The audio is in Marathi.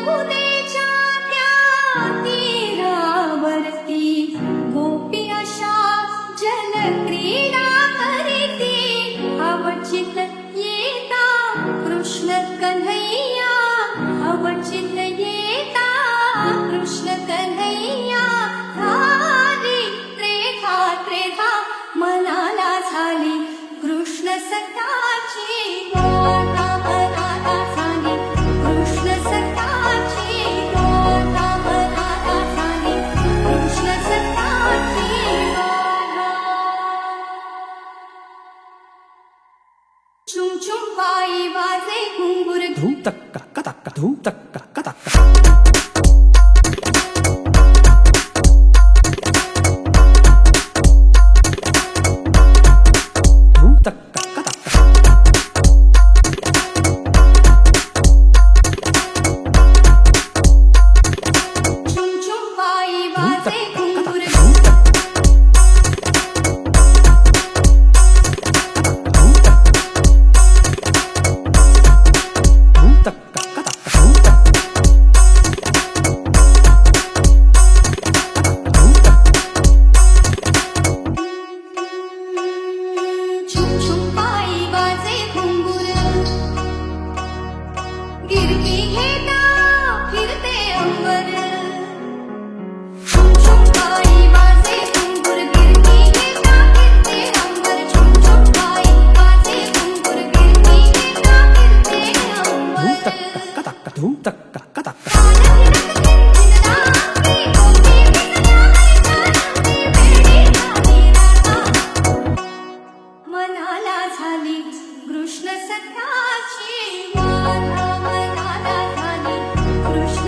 यमुनेच्या त्या तीरावरती गोपी अशा जलक्रीडा करीती. अवचित येता कृष्ण कन्हैया, अवचित येता कृष्ण कन्हैया. झाली त्रेधा त्रेधा मनाला झाली कृष्ण सखाची गाथा. मनाला झाली कृष्ण सखाची गाथा. मनाला झाली कृष्ण सखाची गाथा. चुम चुम पायी वाजे घुंगुर. धूम तक्का कतक्का धूम तक्का कतक्का. धूम तक्का कतक्का. चुम चुम पायी वाजे घुंगुर. धूम तक्का कतक्का. धूम तक्का. छुम छुम पायी वाजे घुंगुर. गिरकी घेता फिरते अंबर. छुम छुम पायी वाजे घुंगुर. गिरकी घेता फिरते अंबर. छुम छुम पायी वाजे घुंगुर. गिरकी घेता फिरते धूम अंबर. तक्का कतक्का. धूम तक्का कतक्का. मनाला झाली कृष्ण सखाची गाथा. मनाला झाली कृष्ण